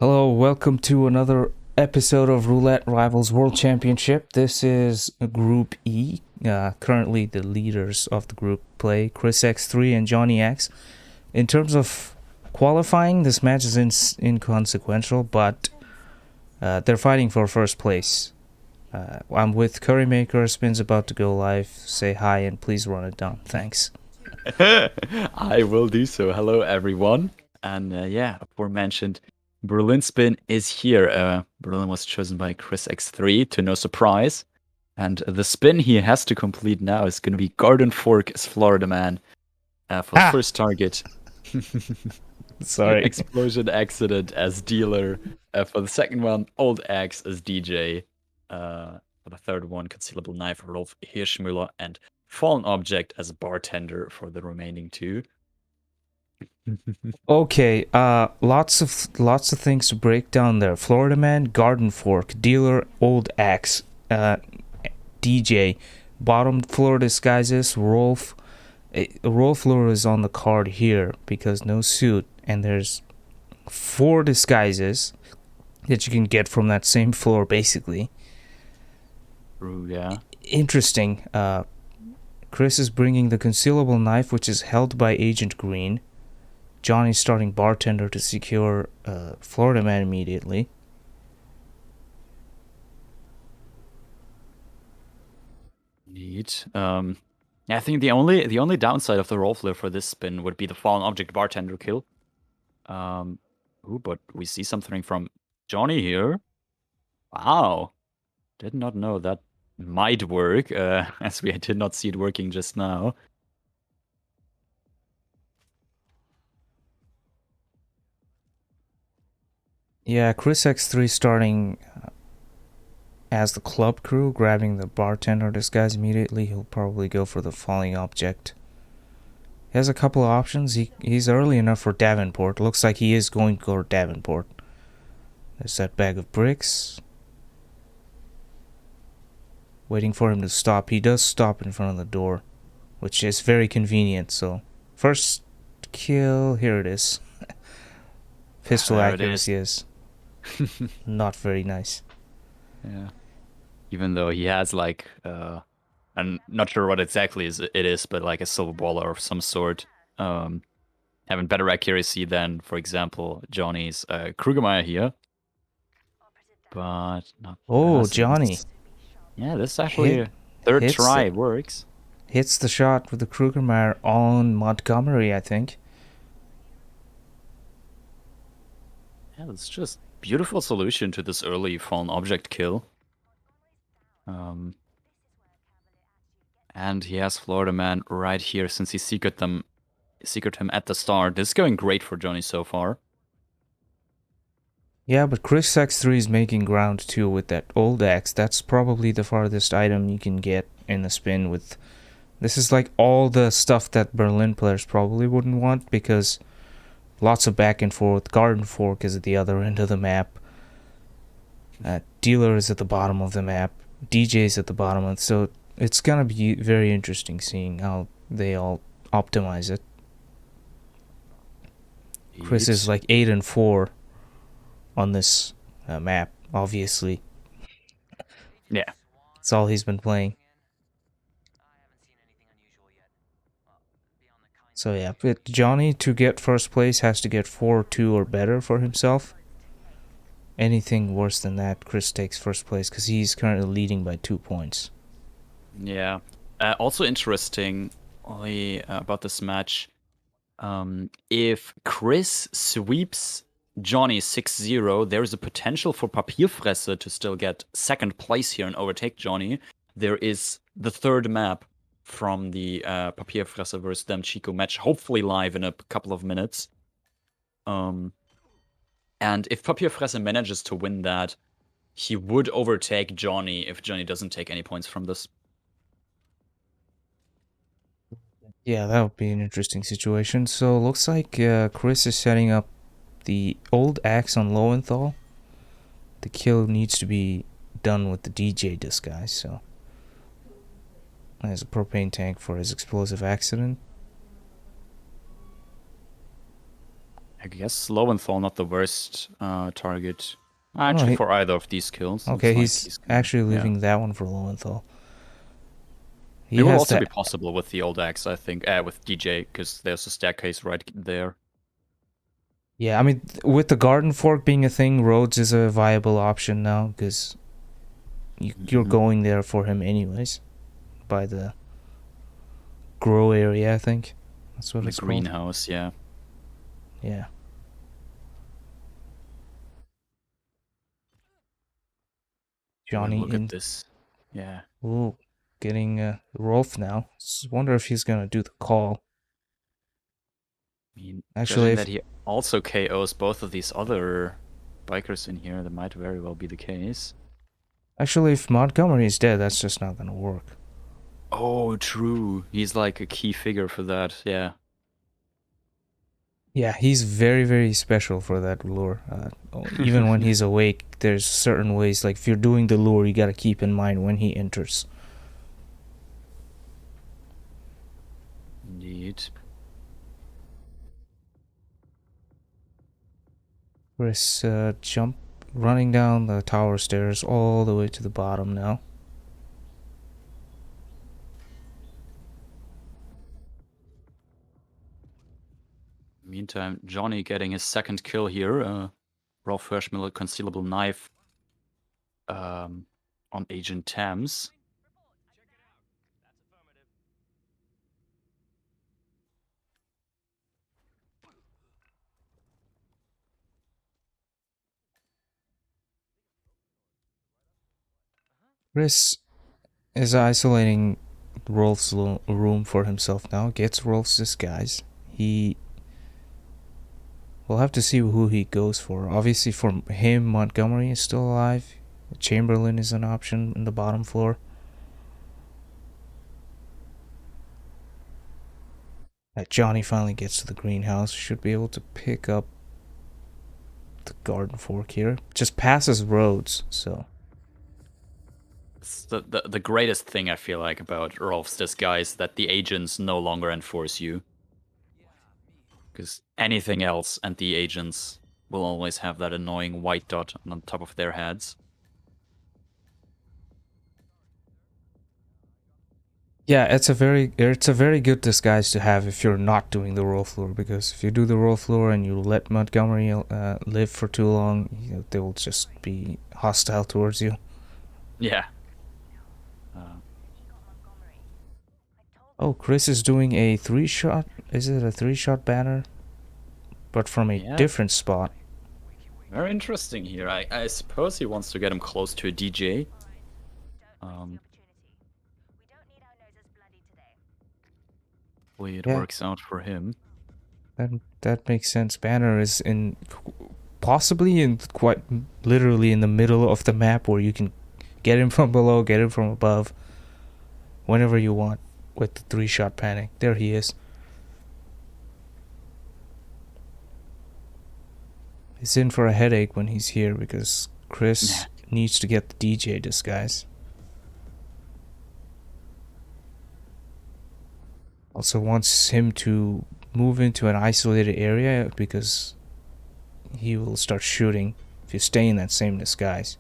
Hello, welcome to another episode of Roulette Rivals World Championship. This is Group E. Currently, the leaders of the group play ChrisX3 and JohnnyAxXx. In terms of qualifying, this match is inconsequential, but they're fighting for first place. I'm with Currymaker. Spin's about to go live. Say hi and please run it down. Thanks. I will do so. Hello, everyone. And aforementioned Berlin Spin is here. Berlin was chosen by ChrisX3 to no surprise. And the spin he has to complete now is going to be Garden Fork as Florida Man for the first target. Sorry. Explosion Accident as Dealer. For the second one, Old Axe as DJ. For the third one, Concealable Knife, Rolf Hirschmüller, and Fallen Object as a bartender for the remaining two. Okay, lots of things to break down there. Florida Man, Garden Fork, Dealer, Old Axe, DJ, bottom floor disguises, Rolf. Rolf lure is on the card here because no suit, and there's 4 disguises that you can get from that same floor basically. Ooh, yeah. Interesting. Chris is bringing the Concealable Knife, which is held by Agent Green. Johnny's starting bartender to secure Florida Man immediately. Neat. I think the only downside of the roll flare for this spin would be the fallen object bartender kill. But we see something from Johnny here. Wow. Did not know that might work, as we did not see it working just now. Yeah, ChrisX3 starting as the club crew, grabbing the bartender disguise immediately. He'll probably go for the falling object. He has a couple of options. He's early enough for Davenport. Looks like he is going to go for Davenport. There's that bag of bricks. Waiting for him to stop. He does stop in front of the door, which is very convenient. So, first kill. Here it is. Pistol accuracy is not very nice. Yeah. Even though he has like I'm not sure what exactly it is, but like a silver baller of some sort. Having better accuracy than, for example, Johnny's Krugermeyer here. But not. Oh, Johnny. Yeah, this actually third try works. Hits the shot with the Krugermeyer on Montgomery, I think. Yeah, it's just beautiful solution to this early fallen object kill. And he has Florida Man right here since he secret him at the start. This is going great for Johnny so far. Yeah, but ChrisX3 is making ground too with that old axe. That's probably the farthest item you can get in the spin with. This is like all the stuff that Berlin players probably wouldn't want because lots of back and forth. Garden Fork is at the other end of the map. Dealer is at the bottom of the map. DJ is at the bottom of it. So it's gonna be very interesting seeing how they all optimize it. Chris is like 8 and 4 on this map, obviously. Yeah. That's all he's been playing. So yeah, but Johnny, to get first place, has to get 4-2 or better for himself. Anything worse than that, Chris takes first place because he's currently leading by 2 points. Yeah. Also interesting about this match, if Chris sweeps Johnny 6-0, there is a potential for Papierfresse to still get second place here and overtake Johnny. There is the third map from the Papierfresse vs. Dem Chico match, hopefully live in a couple of minutes. And if Papierfresse manages to win that, he would overtake Johnny if Johnny doesn't take any points from this. Yeah, that would be an interesting situation. So looks like Chris is setting up the old axe on Lowenthal. The kill needs to be done with the DJ disguise, so there's a propane tank for his explosive accident. I guess Lowenthal not the worst target. Oh, no, Actually, for either of these kills, okay, looks like he's he's gonna. actually Yeah. leaving that one for Lowenthal. It He will has also be that. possible with the old axe, I think, with DJ, because there's a staircase right there. Yeah, I mean, with the garden fork being a thing, Rhodes is a viable option now because you're going there for him anyways. By the grow area, I think that's what The it's called. greenhouse, yeah. Yeah. Ooh, and Johnny look at in. this. Yeah. Ooh, getting Rolf now. Wonder if he's gonna do the call. I mean, Actually, judging if that he also KOs both of these other bikers in here, that might very well be the case. if Montgomery is dead, that's just not gonna work. Oh, true. He's like a key figure for that, yeah. Yeah, he's very, very special for that lure. Even when he's awake, there's certain ways. Like if you're doing the lure, you gotta keep in mind when he enters. Indeed. Chris running down the tower stairs all the way to the bottom now. Meantime, Johnny getting his second kill here. Rolf Hirschmiller concealable knife on Agent Thames. Chris is isolating Rolf's room for himself now. Gets Rolf's disguise. We'll have to see who he goes for. Obviously, for him, Montgomery is still alive. Chamberlain is an option in the bottom floor. Johnny finally gets to the greenhouse. Should be able to pick up the garden fork here. Just passes Rhodes, so. It's the greatest thing I feel like about Rolf's disguise, that the agents no longer enforce you. Because anything else and the agents will always have that annoying white dot on top of their heads. Yeah, it's a very good disguise to have if you're not doing the roll floor, because if you do the roll floor and you let Montgomery live for too long, they will just be hostile towards you. Yeah. Oh, Chris is doing a 3-shot. Is it a 3-shot banner? But from a different spot. Very interesting here. I suppose he wants to get him close to a DJ. Hopefully it works out for him. That makes sense. Banner is possibly in quite literally in the middle of the map, where you can get him from below, get him from above, whenever you want with the 3-shot panic. There he is. He's in for a headache when he's here because Chris needs to get the DJ disguise. Also wants him to move into an isolated area because he will start shooting if you stay in that same disguise.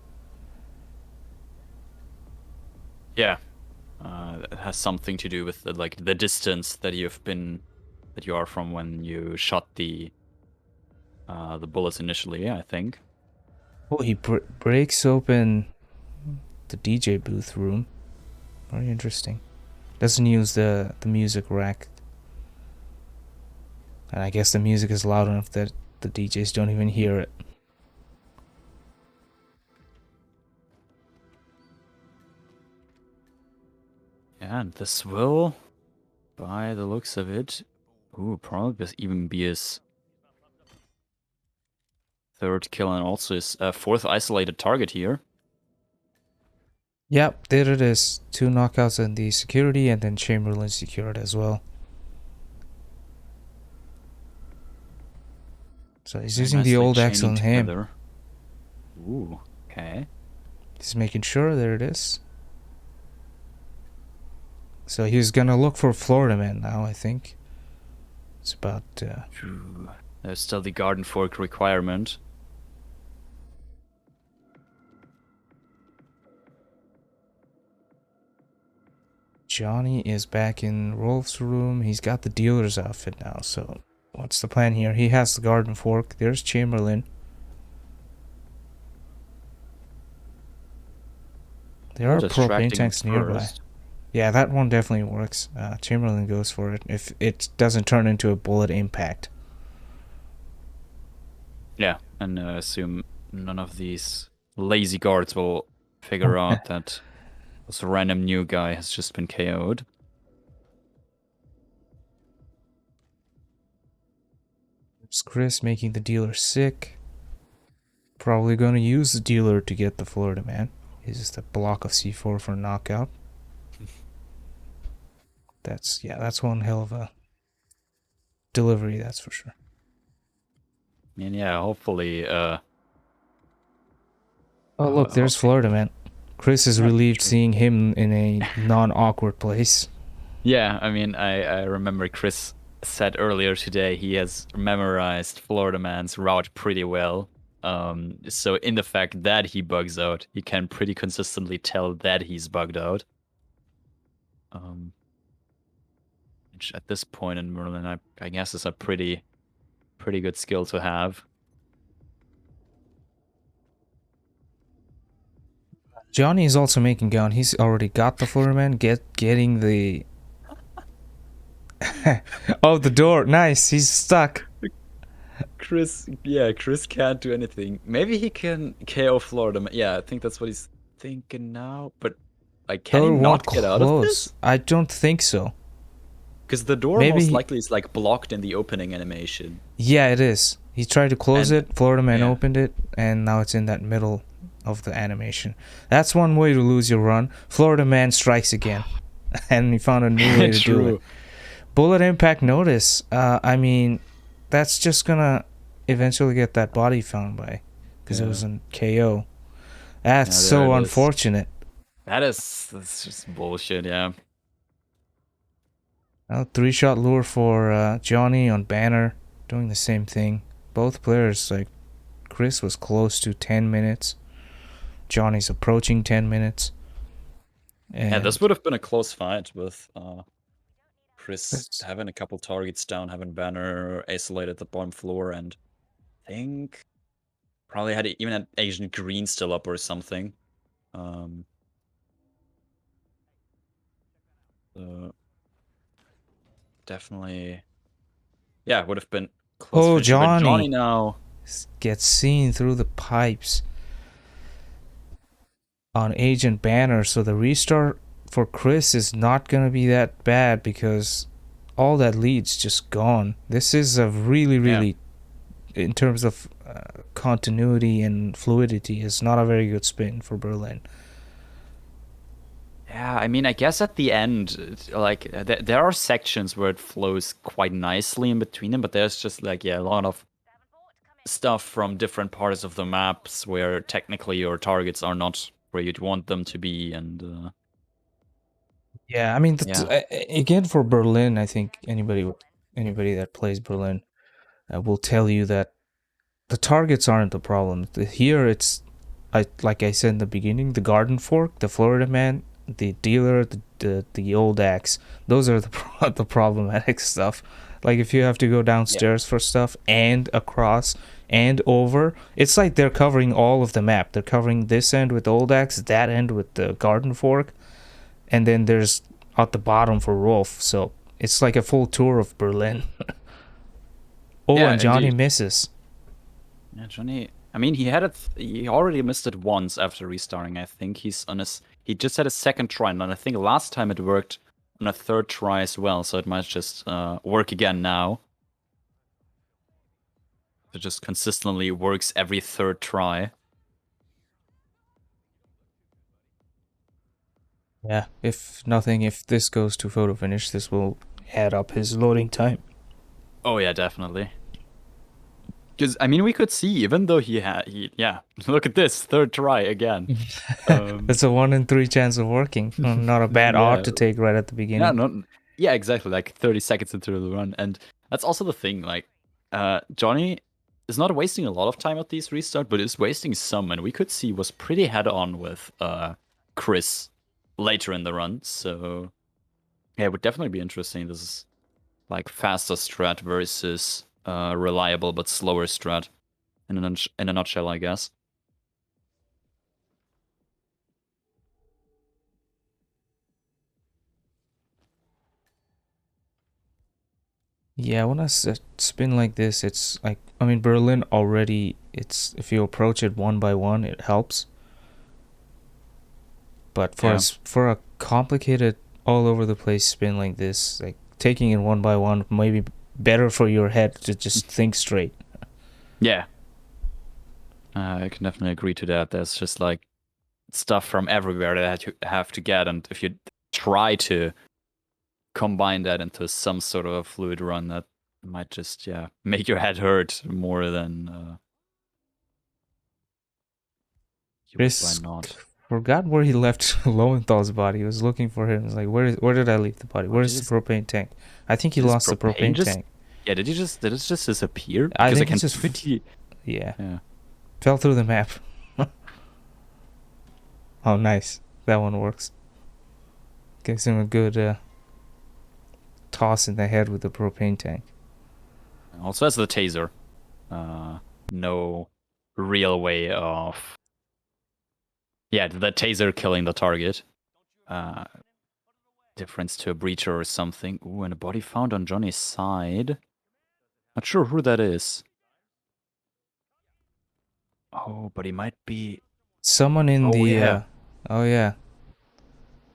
Yeah. It has something to do with the distance that you are from when you shot the bullets initially, I think. Oh, he breaks open the DJ booth room. Very interesting. Doesn't use the music rack. And I guess the music is loud enough that the DJs don't even hear it. Yeah, and this will, by the looks of it, probably even be his third kill and also his fourth isolated target here. Yep, there it is. 2 knockouts in the security, and then Chamberlain secured as well. So he's using the old axe on him. Ooh, okay. He's making sure. There it is. So he's gonna look for Florida Man now, I think. It's about There's still the garden fork requirement. Johnny is back in Rolf's room. He's got the dealer's outfit now, so what's the plan here? He has the garden fork. There's Chamberlain. There are propane tanks nearby. Yeah, that one definitely works. Chamberlain goes for it if it doesn't turn into a bullet impact. Yeah, and assume none of these lazy guards will figure out that this random new guy has just been KO'd. There's Chris making the dealer sick. Probably gonna use the dealer to get the Florida man. Uses the block of C4 for knockout. That's one hell of a delivery, that's for sure. And yeah, hopefully oh look, there's Florida man. Chris is relieved seeing him in a non-awkward place. Yeah, I mean, I remember Chris said earlier today he has memorized Florida man's route pretty well. So in the fact that he bugs out, he can pretty consistently tell that he's bugged out. Which at this point in Merlin, I guess is a pretty good skill to have. Johnny is also making gun. He's already got the Florida man. Getting the oh, the door. Nice. He's stuck. Chris can't do anything. Maybe he can KO Florida. Yeah, I think that's what he's thinking now. But like, can he not get out of this? I don't think so. Because the door most likely is like blocked in the opening animation. Yeah, it is. He tried to close it. Florida man opened it, and now it's in that middle of the animation. That's one way to lose your run. Florida man strikes again, and he found a new way to do it. Bullet impact notice. I mean, that's just gonna eventually get that body found by, because it was a KO. That's so unfortunate. That's just bullshit. Yeah. Well, 3-shot lure for Johnny on banner, doing the same thing. Both players, like Chris was close to 10 minutes. Johnny's approaching 10 minutes. And yeah, this would have been a close fight with Chris having a couple targets down, having banner isolated the bottom floor, and I think probably had even an Agent Green still up or something. Definitely, yeah, would have been close. Oh, Johnny now gets seen through the pipes on Agent Banner, so the restart for Chris is not gonna be that bad because all that lead's just gone. This is a really in terms of continuity and fluidity, is not a very good spin for Berlin. Yeah, I mean, I guess at the end, like, there are sections where it flows quite nicely in between them, but there's just, like, a lot of stuff from different parts of the maps where technically your targets are not where you'd want them to be, and... Yeah, I mean, again, for Berlin, I think anybody that plays Berlin will tell you that the targets aren't the problem. Here, it's, like I said in the beginning, the garden fork, the Florida man, the dealer, the old axe. Those are the problematic stuff. Like if you have to go downstairs for stuff and across and over, it's like they're covering all of the map. They're covering this end with the old axe, that end with the garden fork, and then there's at the bottom for Rolf. So it's like a full tour of Berlin. And Johnny misses. Yeah, Johnny. I mean, he already missed it once after restarting. I think he just had a second try, and I think last time it worked on a third try as well. So it might just work again now. It just consistently works every third try. Yeah, if this goes to photo finish, this will add up his loading time. Oh yeah, definitely. Because, I mean, we could see, even though look at this, third try again. It's a 1 in 3 chance of working. Not a bad odd to take right at the beginning. Yeah, exactly, like 30 seconds into the run. And that's also the thing, like, Johnny is not wasting a lot of time at these restart, but is wasting some, and we could see was pretty head on with Chris later in the run. So yeah, it would definitely be interesting. This is like faster strat versus reliable but slower strat in a nutshell, I guess. Yeah, when I spin like this, it's like, I mean, Berlin already, it's, if you approach it one by one, it helps. But for Yeah. for a complicated, all over the place spin like this, like taking it one by one, maybe better for your head to just think straight. Yeah. I can definitely agree to that. There's just like stuff from everywhere that you have to get, and if you try to combine that into some sort of a fluid run, that might just make your head hurt more than you would by Chris not. forgot where he left Lowenthal's body. He was looking for him. He was like, where did I leave the body? Oh, Where's the propane tank? I think he did his lost the propane just tank. Yeah, did it just disappear? I Because think can it's just pretty yeah, yeah. fell through the map. Oh, nice. That one works. Gives him a good toss in the head with the propane tank. Also has the taser. No real way of the taser killing the target. Difference to a breacher or something. Ooh, and a body found on Johnny's side. Not sure who that is. Oh, but he might be. Someone in Oh the yeah. oh yeah.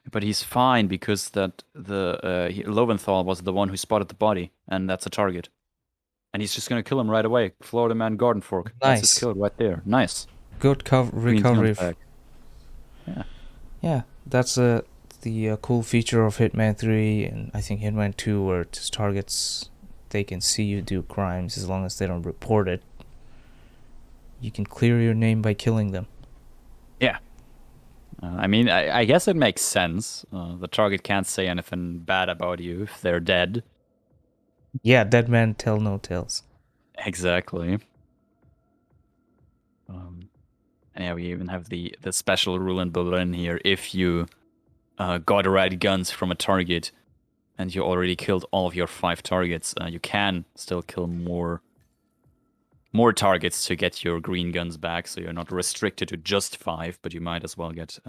But he's fine because that Lowenthal was the one who spotted the body, and that's a target. And he's just gonna kill him right away. Florida Man Garden Fork. That's his Nice. kill right there. Nice. Good Green recovery. back. Yeah. Yeah, that's the cool feature of Hitman 3 and I think Hitman 2, where just targets, they can see you do crimes as long as they don't report it. You can clear your name by killing them. Yeah. I mean, I guess it makes sense. The target can't say anything bad about you if they're dead. Yeah, dead man tell no tales. Exactly. And yeah, we even have the special rule in Berlin here. If you got the right guns from a target and you already killed all of your 5 targets, you can still kill more targets to get your green guns back. So you're not restricted to just 5, but you might as well get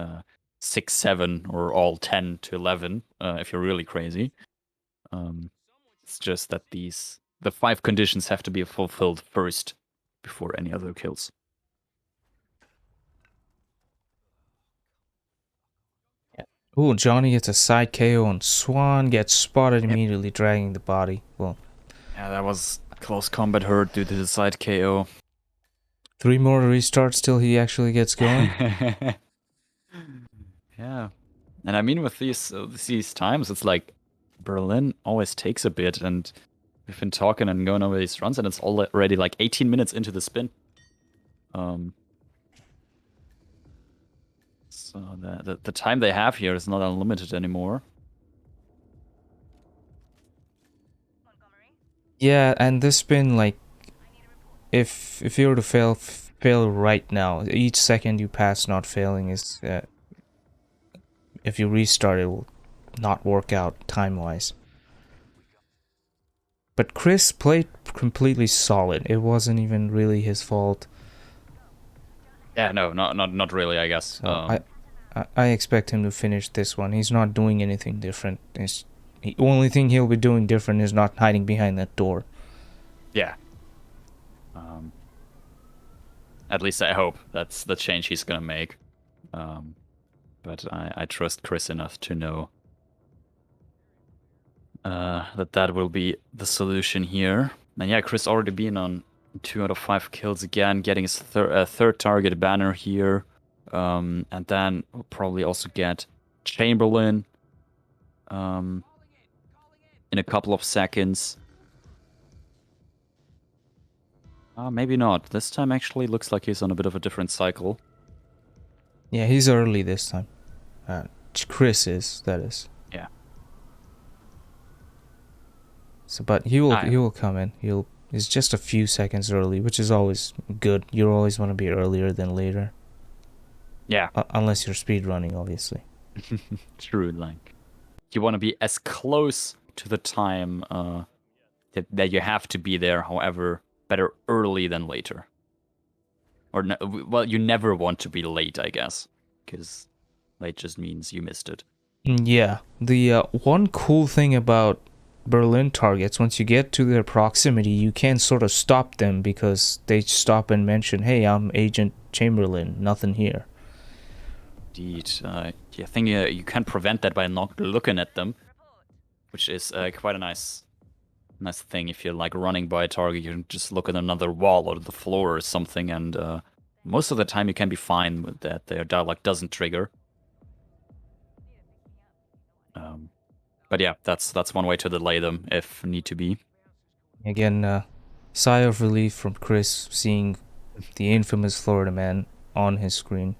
6, 7, or all 10 to 11 if you're really crazy. It's just that the 5 conditions have to be fulfilled first before any other kills. Ooh, Johnny gets a side KO and Swan gets spotted immediately dragging the body. Well, yeah, that was close combat hurt due to the side KO. 3 more restarts till he actually gets going. Yeah. And I mean, with these times, it's like Berlin always takes a bit, and we've been talking and going over these runs, and it's already like 18 minutes into the spin. So the time they have here is not unlimited anymore. Yeah, and this spin, like, if you were to fail right now, each second you pass not failing is if you restart, it will not work out time-wise. But Chris played completely solid. It wasn't even really his fault. Yeah, no, not really, I guess. So I expect him to finish this one. He's not doing anything different. The only thing he'll be doing different is not hiding behind that door. Yeah. At least I hope that's the change he's gonna make. But I trust Chris enough to know that will be the solution here. And yeah, Chris already been on 2 out of 5 kills again, getting his third target banner here. And then we'll probably also get Chamberlain in a couple of seconds. Maybe not. This time actually looks like he's on a bit of a different cycle. Yeah, he's early this time. Chris is, that is. Yeah. So, but he will come in. He'll is just a few seconds early, which is always good. You always want to be earlier than later. Yeah. Unless you're speedrunning, obviously. True, like you want to be as close to the time that you have to be there. However, better early than later. Or well, you never want to be late, I guess, because late just means you missed it. Yeah, the one cool thing about Berlin targets, once you get to their proximity, you can sort of stop them because they stop and mention, "Hey, I'm Agent Chamberlain. Nothing here." Indeed, I think you can prevent that by not looking at them, which is quite a nice thing. If you're like running by a target, you can just look at another wall or the floor or something, and most of the time you can be fine with that. Their dialogue doesn't trigger. But yeah, that's one way to delay them if need to be. Again, sigh of relief from Chris seeing the infamous Florida man on his screen.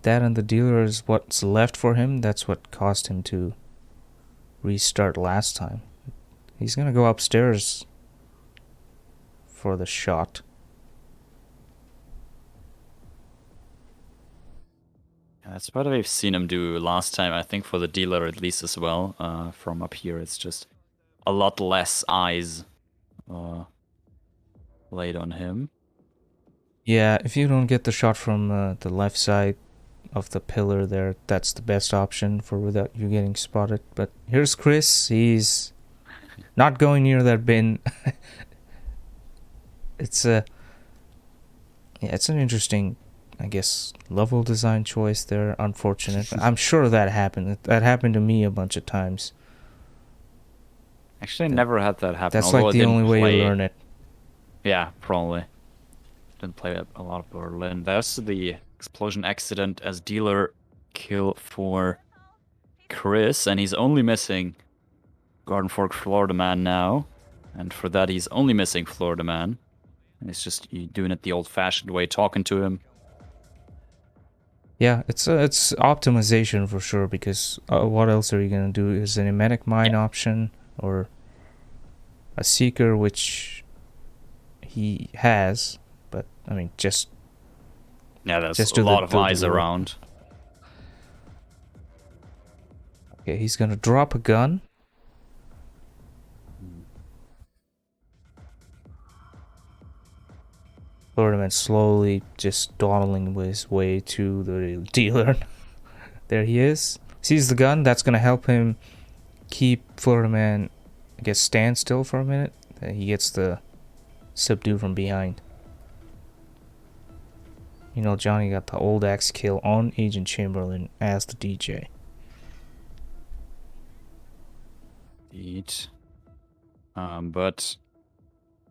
That and the dealer is what's left for him. That's what caused him to restart last time. He's gonna go upstairs for the shot. Yeah, that's what we've seen him do last time, I think, for the dealer at least as well. From up here, it's just a lot less eyes laid on him. Yeah, if you don't get the shot from the left side of the pillar there, that's the best option for without you getting spotted. But here's Chris. He's not going near that bin. It's an interesting, I guess, level design choice there. Unfortunate. I'm sure that happened. That happened to me a bunch of times. Actually, I never had that happen. That's like the only way you learn it. Yeah, probably. Didn't play a lot of Berlin. There's the explosion accident as dealer kill for Chris, and he's only missing Garden Fork Florida Man now. And for that, he's only missing Florida Man. And it's just doing it the old-fashioned way, talking to him. Yeah, it's optimization for sure, because what else are you going to do? Is an emetic mine option or a seeker, which he has, but I mean, just there's a lot of eyes around. Okay, he's gonna drop a gun. Florida Man slowly just dawdling his way to the dealer. There he is. Sees the gun. That's gonna help him keep Florida Man, I guess, stand still for a minute. He gets the subdue from behind. You know, Johnny got the old axe kill on Agent Chamberlain as the DJ. But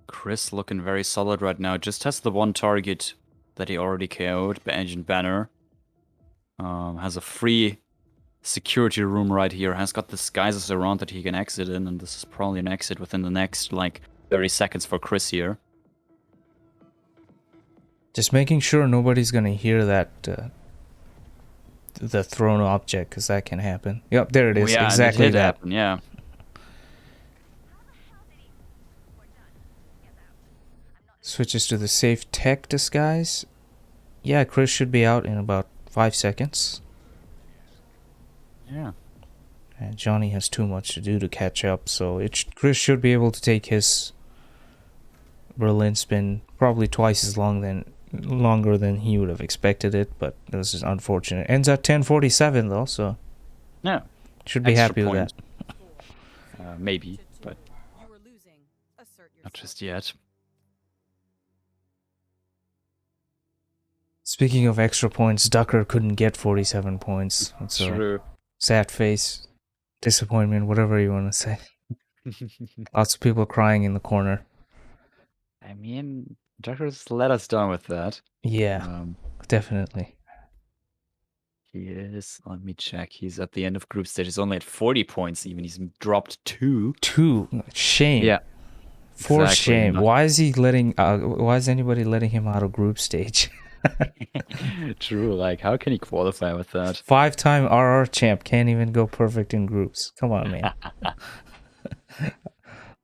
Chris looking very solid right now. Just has the one target that he already KO'd, Agent Banner. Has a free security room right here. Has got disguises around that he can exit in, and this is probably an exit within the next, 30 seconds for Chris here. Just making sure nobody's gonna hear that the thrown object, because that can happen. Yep, there it is. Yeah, exactly it did that. happen, yeah. Switches to the safe tech disguise. Yeah, Chris should be out in about 5 seconds. Yeah. And Johnny has too much to do to catch up, so Chris should be able to take his Berlin spin probably twice as longer than he would have expected it, but this is unfortunate. Ends at 10:47 though, so yeah, should be happy with that. Maybe, but not just yet. Speaking of extra points, Ducker couldn't get 47 points. That's true. Sad face, disappointment, whatever you want to say. Lots of people crying in the corner. I mean, Ducker's let us down with that. Yeah, definitely. He is. Let me check. He's at the end of group stage. He's only at 40 points even. He's dropped 2. Shame. Yeah. For exactly. shame. Why is anybody letting him out of group stage? True. How can he qualify with that? 5-time RR champ can't even go perfect in groups. Come on, man.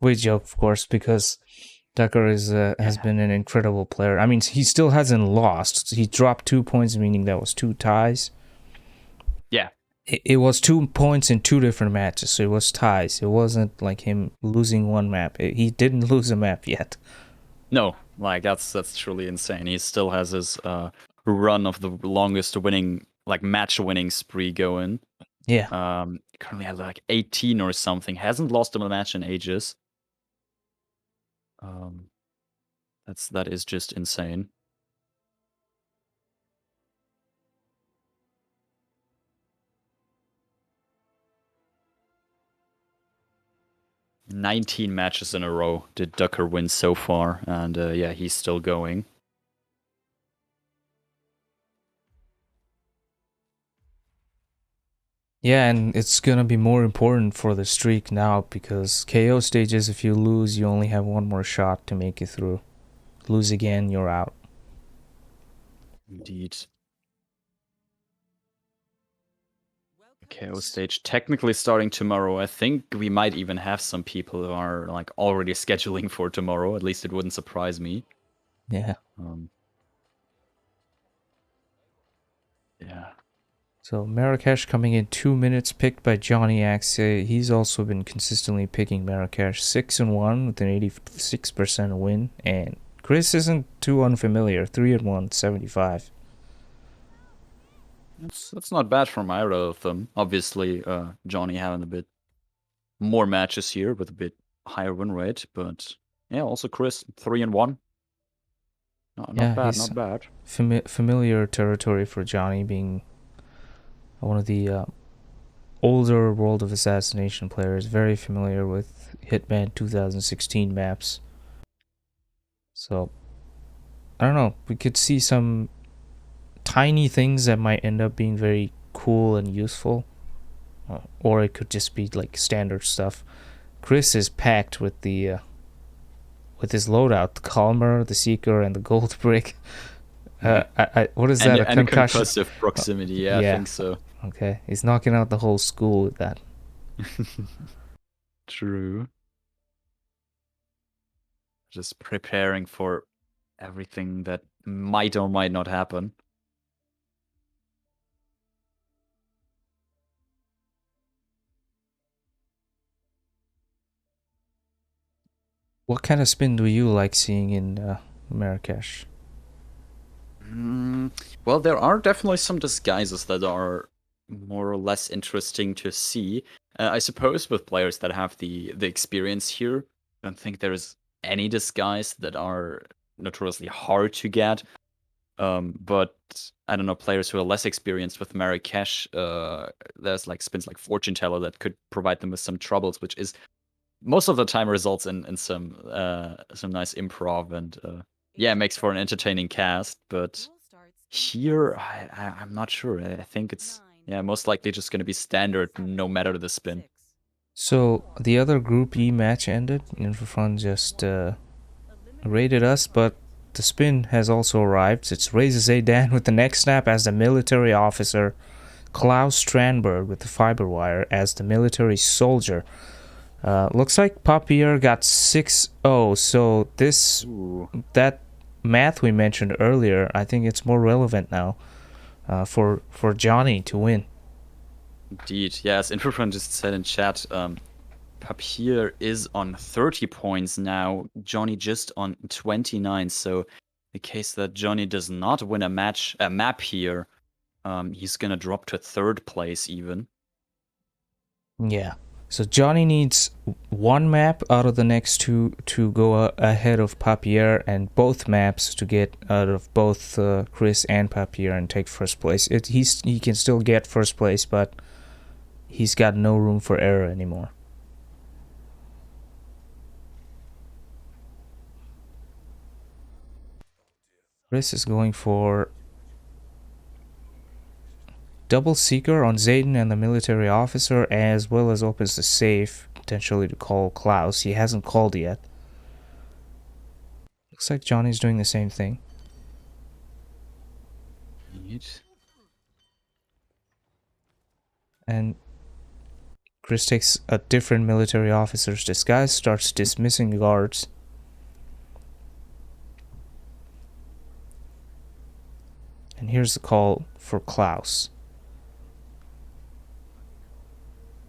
We joke, of course, because Tucker has been an incredible player. I mean, he still hasn't lost. He dropped 2 points, meaning that was 2 ties. Yeah. It was 2 points in 2 different matches, so it was ties. It wasn't like him losing one map. He didn't lose a map yet. No, like that's truly insane. He still has his run of the longest winning, like match winning spree going. Yeah. Currently at like 18 or something. Hasn't lost a match in ages. That is just insane. "19 matches in a row did Ducker win so far, and yeah, he's still going." Yeah, and it's gonna be more important for the streak now because KO stages, if you lose, you only have one more shot to make it through. Lose again, you're out. Indeed. KO stage technically starting tomorrow. I think we might even have some people who are like already scheduling for tomorrow. At least it wouldn't surprise me. Yeah. Yeah. So Marrakesh coming in 2 minutes, picked by JohnnyAxXx. He's also been consistently picking Marrakesh 6-1 with an 86% win, and Chris isn't too unfamiliar, 3-1, 75. That's not bad from either of them. Obviously, Johnny having a bit more matches here with a bit higher win rate, but yeah, also Chris 3-1. Not bad, not bad. Familiar territory for Johnny, being one of the older World of Assassination players, very familiar with Hitman 2016 maps. So, I don't know, we could see some tiny things that might end up being very cool and useful, or it could just be like standard stuff. Chris is packed with the with his loadout: the Calmer, the Seeker, and the Gold Brick. What is that? And a concussive proximity. Yeah, I think so. Okay, he's knocking out the whole school with that. True. Just preparing for everything that might or might not happen. What kind of spin do you like seeing in Marrakesh? Well, there are definitely some disguises that are more or less interesting to see. I suppose with players that have the experience here, I don't think there is any disguise that are notoriously hard to get. But I don't know, players who are less experienced with Marrakesh, there's like spins like Fortune Teller that could provide them with some troubles, which is most of the time results in some nice improv and yeah, makes for an entertaining cast. But here, I'm not sure. I think it's most likely just going to be standard no matter the spin. So the other Group E match ended. Infrafront just raided us, but the spin has also arrived. It's Razor Zaydan with the neck snap as the military officer, Klaus Strandberg with the fiber wire as the military soldier. Looks like Papier got 6-0, so that math we mentioned earlier, I think it's more relevant now for Johnny to win. Indeed, yes. Infrafront just said in chat, Papier is on 30 points now, Johnny just on 29, so the case that Johnny does not win a map here, he's gonna drop to 3rd place even. Yeah. So Johnny needs one map out of the next 2 to go ahead of Papier, and both maps to get out of both Chris and Papier and take first place. He can still get first place, but he's got no room for error anymore. Chris is going for double Seeker on Zayden and the military officer, as well as opens the safe, potentially to call Klaus. He hasn't called yet. Looks like Johnny's doing the same thing. And Chris takes a different military officer's disguise, starts dismissing guards. And here's the call for Klaus.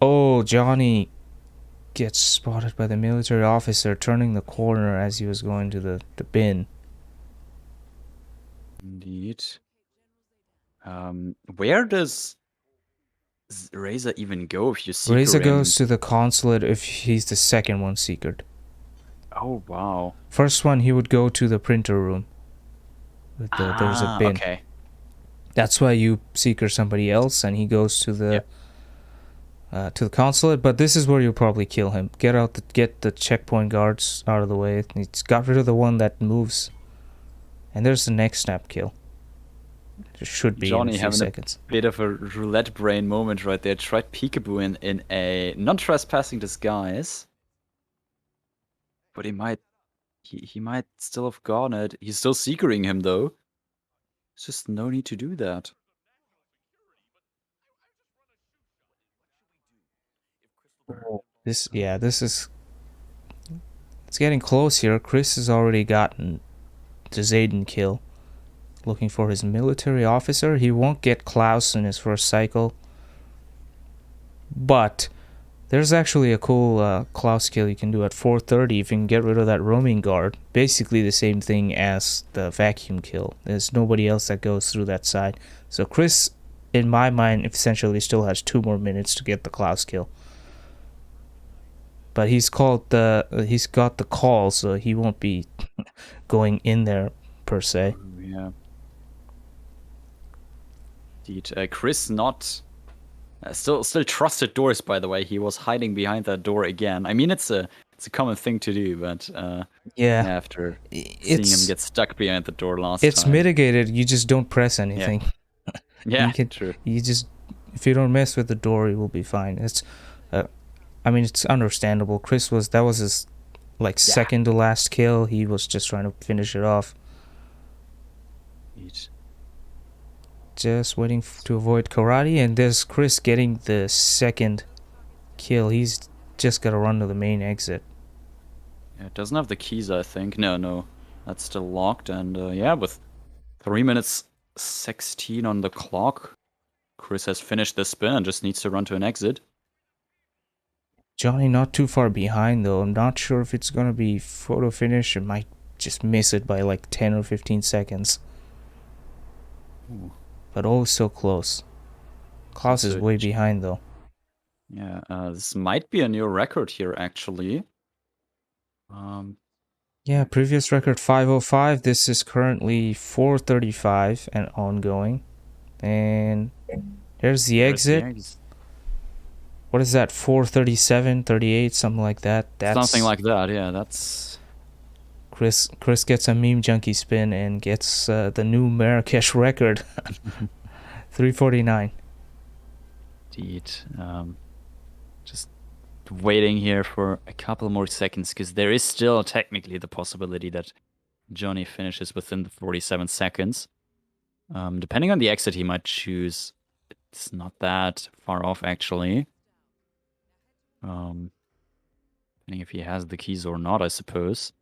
Oh, Johnny gets spotted by the military officer turning the corner as he was going to the bin. Indeed. Where does Razor even go if you secret Razor him? goes to the consulate if he's the second one secret. Oh, wow. First one, he would go to the printer room. There's a bin. Okay. That's why you secret somebody else, and he goes to the consulate. But this is where you'll probably kill him. Get the checkpoint guards out of the way. He's got rid of the one that moves. And there's the next snap kill. It should be Johnny in a few having seconds. a bit of a roulette brain moment right there. Tried peekaboo in a non-trespassing disguise. But he might still have gotten it. He's still secreting him though. There's just no need to do that. This is... It's getting close here. Chris has already gotten the Zayden kill. Looking for his military officer. He won't get Klaus in his first cycle. But there's actually a cool Klaus kill you can do at 430 if you can get rid of that roaming guard. Basically the same thing as the vacuum kill. There's nobody else that goes through that side. So Chris, in my mind, essentially still has 2 more minutes to get the Klaus kill. But he's got the call, so he won't be going in there per se. Yeah. Indeed. Chris not still trusted doors, by the way. He was hiding behind that door again. I mean, it's a common thing to do, but after seeing him get stuck behind the door last time. It's mitigated. You just don't press anything. Yeah, true. You just, if you don't mess with the door, you will be fine. It's it's understandable. That was his second to last kill. He was just trying to finish it off. Indeed. Just waiting to avoid karate, and there's Chris getting the second kill. He's just got to run to the main exit. Yeah, it doesn't have the keys, I think. No, that's still locked. And with 3 minutes 16 on the clock, Chris has finished the spin and just needs to run to an exit. Johnny not too far behind though. I'm not sure if it's gonna be photo finish. It might just miss it by 10 or 15 seconds. Ooh. But oh, so close. Klaus is way behind though. Yeah, this might be a new record here actually. Yeah, previous record 5:05. This is currently 4:35 and ongoing. And there's the exit. What is that? 4:37, 38, something like that. Something like that. Yeah, that's. Chris gets a meme junkie spin and gets the new Marrakesh record, 3:49. Indeed. Just waiting here for a couple more seconds because there is still technically the possibility that Johnny finishes within the 47 seconds. Depending on the exit he might choose, it's not that far off actually. Depending if he has the keys or not, I suppose.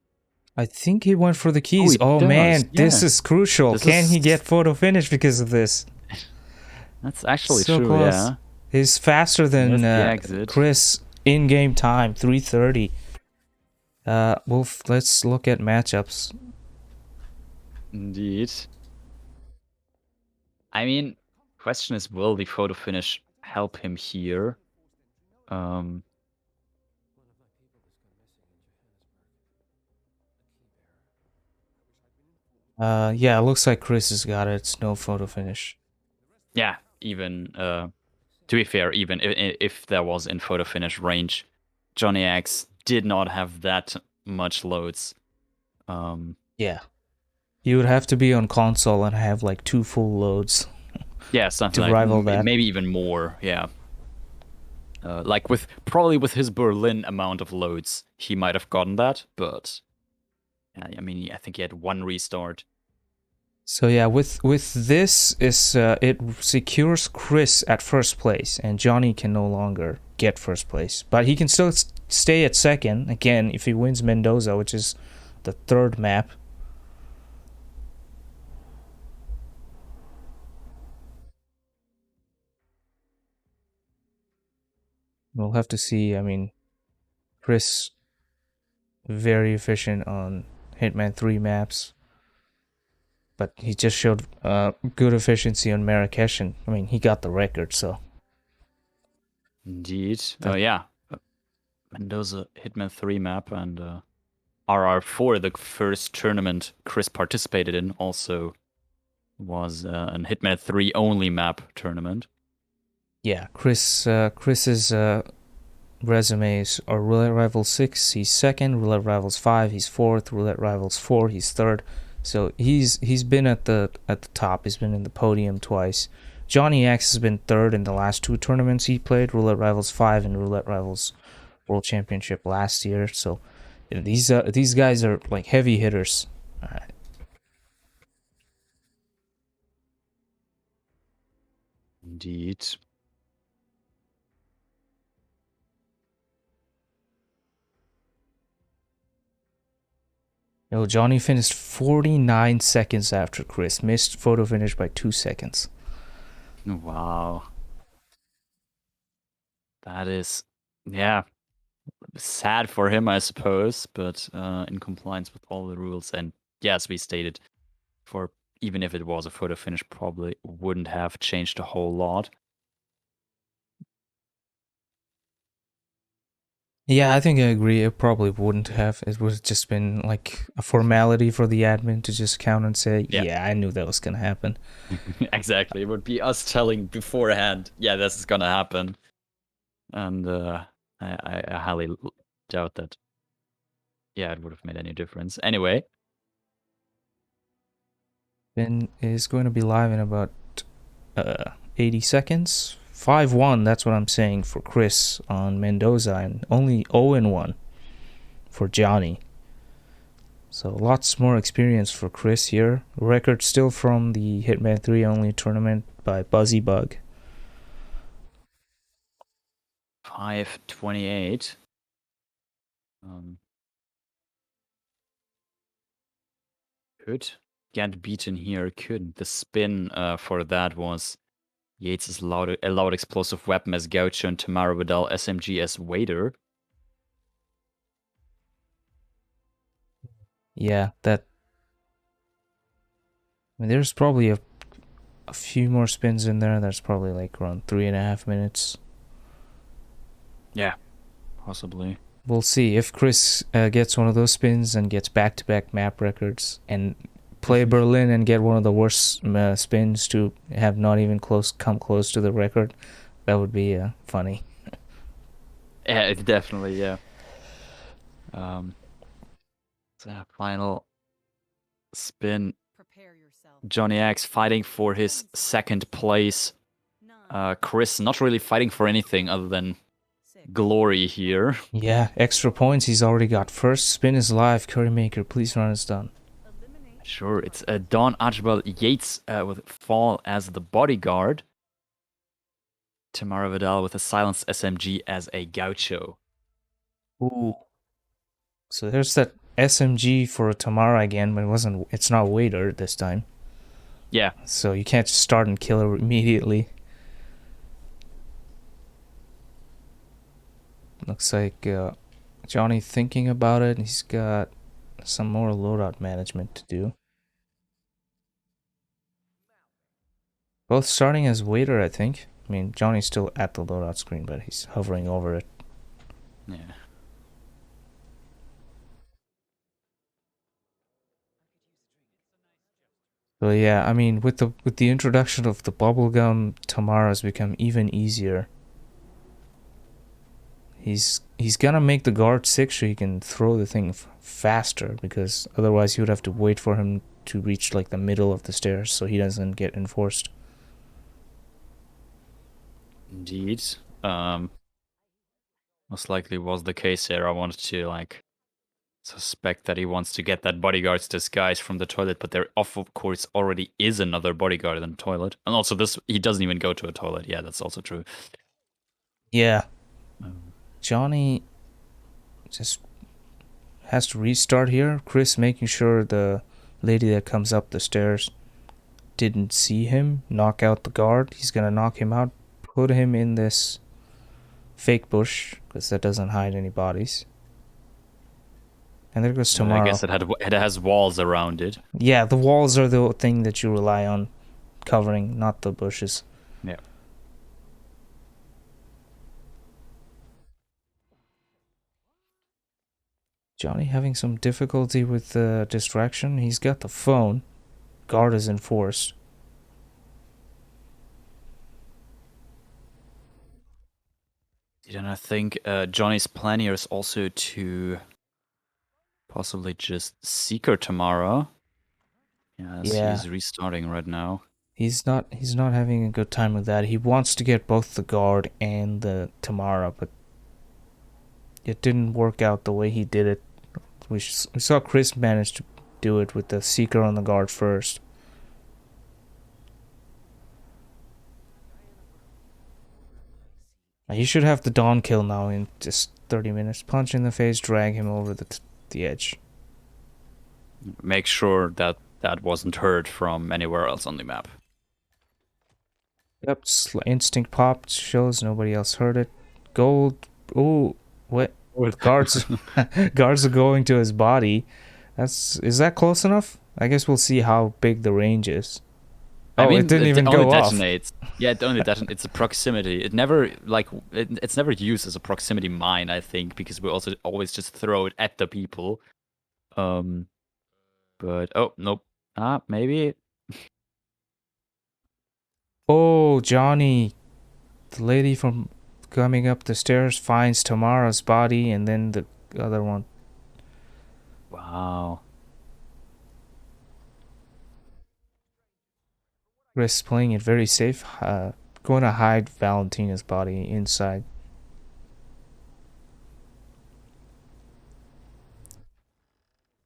I think he went for the keys. Oh man, yeah. This is crucial. Can he get photo finish because of this? That's actually so true, close. Yeah. He's faster than Chris in-game time, 3:30. Let's look at matchups. Indeed. I mean, question is, will the photo finish help him here? Yeah, it looks like Chris has got it. It's no photo finish. Yeah, even to be fair, even if there was in photo finish range, JohnnyAxXx did not have that much loads. Yeah, you would have to be on console and have 2 full loads. Yeah, something to rival that. Maybe even more. Yeah, with his Berlin amount of loads, he might have gotten that, but. I mean, I think he had 1 restart. So yeah, with this is it secures Chris at first place, and Johnny can no longer get first place. But he can still stay at second again if he wins Mendoza, which is the third map. We'll have to see. I mean, Chris very efficient on Hitman 3 maps, but he just showed good efficiency on Marrakesh, and I mean, he got the record, so. Indeed. Yeah. Mendoza Hitman 3 map and RR4, the first tournament Chris participated in, also was an Hitman 3 only map tournament. Yeah, Chris's resumes are Roulette Rivals 6, he's second, Roulette Rivals 5, he's fourth, Roulette Rivals 4, he's third. So he's been at the top. He's been in the podium twice. JohnnyAxXx has been third in the last two tournaments he played, Roulette Rivals 5 and Roulette Rivals World Championship last year. So these guys are like heavy hitters. Indeed. Yo, Johnny finished 49 seconds after Chris. Missed photo finish by 2 seconds. Wow. That is, yeah, sad for him, I suppose, but in compliance with all the rules. And yes, we stated, for even if it was a photo finish, probably wouldn't have changed a whole lot. Yeah, I think I agree. It probably wouldn't have. It would have just been like a formality for the admin to just count and say, yeah, I knew that was going to happen. Exactly. It would be us telling beforehand, yeah, this is going to happen. And I highly doubt that, yeah, it would have made any difference. Anyway. Ben is going to be live in about 80 seconds. 5-1, that's what I'm saying for Chris on Mendoza, and only 0-1 for Johnny. So lots more experience for Chris here. Record still from the Hitman 3 only tournament by Buzzy Bug. 5:28. Could get beaten here. Couldn't. The spin for that was Yates' allowed explosive weapon as Gaucho and Tamara Vidal SMG as Wader. Yeah, that. I mean, there's probably a few more spins in there. There's probably like around 3.5 minutes. Yeah, possibly. We'll see if Chris gets one of those spins and gets back-to-back map records and play Berlin and get one of the worst spins to have not even come close to the record. That would be funny. Yeah, it's definitely, yeah. So final spin. JohnnyAxXx fighting for his second place. Chris not really fighting for anything other than glory here. Yeah, extra points. He's already got first. Spin is live. Currymaker, please run us done. Sure, it's Don Archibald Yates with Fall as the bodyguard. Tamara Vidal with a silenced SMG as a gaucho. Ooh. So there's that SMG for Tamara again, but it's not Wader this time. Yeah. So you can't just start and kill her immediately. Looks like Johnny thinking about it. He's got some more loadout management to do. Both starting as Wader, I think. I mean, Johnny's still at the loadout screen, but he's hovering over it. Yeah. So yeah, I mean, with the introduction of the bubblegum, Tamara's become even easier. He's gonna make the guard 6 so he can throw the thing faster, because otherwise you would have to wait for him to reach like the middle of the stairs so he doesn't get enforced. Indeed. Most likely was the case here. I wanted to like suspect that he wants to get that bodyguard's disguise from the toilet, but there of course already is another bodyguard in the toilet. And also he doesn't even go to a toilet. Yeah, that's also true. Yeah. Johnny just has to restart here. Chris making sure the lady that comes up the stairs didn't see him knock out the guard. He's gonna knock him out, put him in this fake bush, because that doesn't hide any bodies. And there goes Tomorrow. I guess it has walls around it. Yeah, the walls are the thing that you rely on covering, not the bushes. Yeah. Johnny having some difficulty with the distraction. He's got the phone. Guard is enforced. And I think Johnny's plan here is also to possibly just Seeker Tamara. Yes, Yeah. he's restarting right now. He's not having a good time with that. He wants to get both the guard and the Tamara, but it didn't work out the way he did it. We saw Chris manage to do it with the Seeker on the guard first. He should have the Dawn kill now in just 30 minutes. Punch in the face, drag him over the edge. Make sure that wasn't heard from anywhere else on the map. Yep, instinct popped, shows nobody else heard it. Gold. Ooh, what? Guards are going to his body. Is that close enough? I guess we'll see how big the range is. Oh, I mean, it didn't even go off. Yeah, it only detonates. It's a proximity. It never it's never used as a proximity mine, I think, because we also always just throw it at the people. But oh nope. Maybe. Oh, Johnny, the lady from coming up the stairs finds Tamara's body, and then the other one. Wow. Chris playing it very safe, going to hide Valentina's body inside.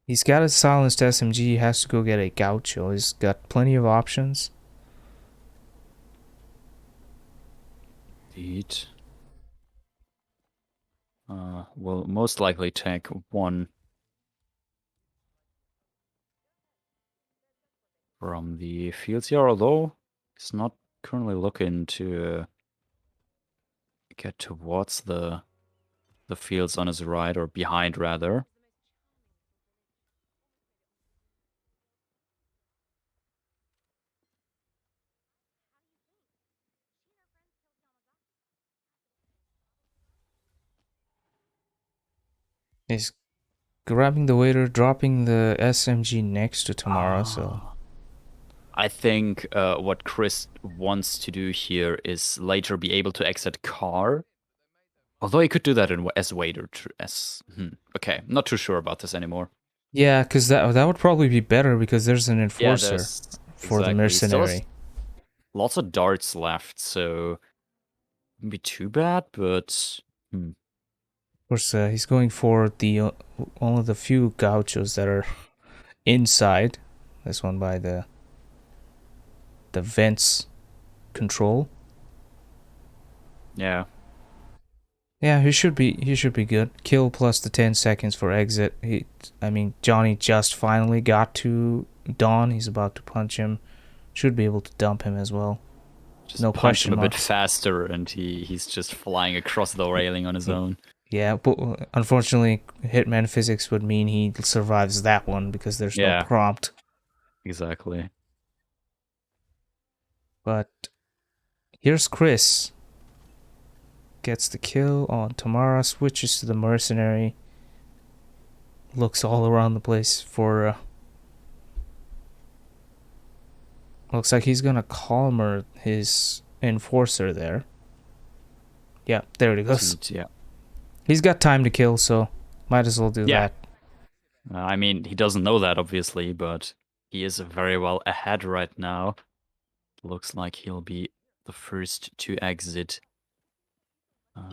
He's got a silenced SMG, he has to go get a Gaucho. He's got plenty of options. Indeed. Will most likely take one from the fields here, although he's not currently looking to get towards the fields on his right, or behind rather. He's grabbing the waiter, dropping the SMG next to Tamara, so... I think what Chris wants to do here is later be able to exit car. Although he could do that as waiter. Okay, I'm not too sure about this anymore. Yeah, because that would probably be better, because there's an enforcer for the mercenary. Lots of darts left, so wouldn't be too bad, but... Of course, he's going for the one of the few gauchos that are inside. This one by the vents control. Yeah. Yeah, he should be good. Kill plus the 10 seconds for exit. Johnny just finally got to Dawn. He's about to punch him. Should be able to dump him as well. Just no punch him a bit faster, and he's just flying across the railing on his own. Yeah, but unfortunately, Hitman physics would mean he survives that one, because there's no prompt. Exactly. But here's Chris. Gets the kill on Tamara, switches to the mercenary. Looks all around the place for... looks like he's gonna calmer his enforcer there. Yeah, there it goes. Yeah. He's got time to kill, so might as well do that. I mean, he doesn't know that, obviously, but he is very well ahead right now. Looks like he'll be the first to exit.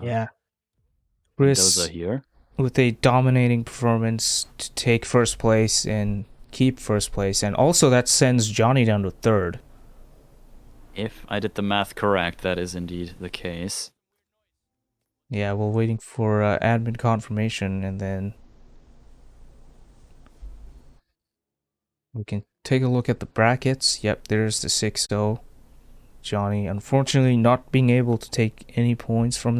Yeah. Chris, here, with a dominating performance, to take first place and keep first place, and also that sends Johnny down to third. If I did the math correct, that is indeed the case. Yeah, we're waiting for admin confirmation, and then we can take a look at the brackets. Yep, there's the 6-0. Johnny, unfortunately, not being able to take any points from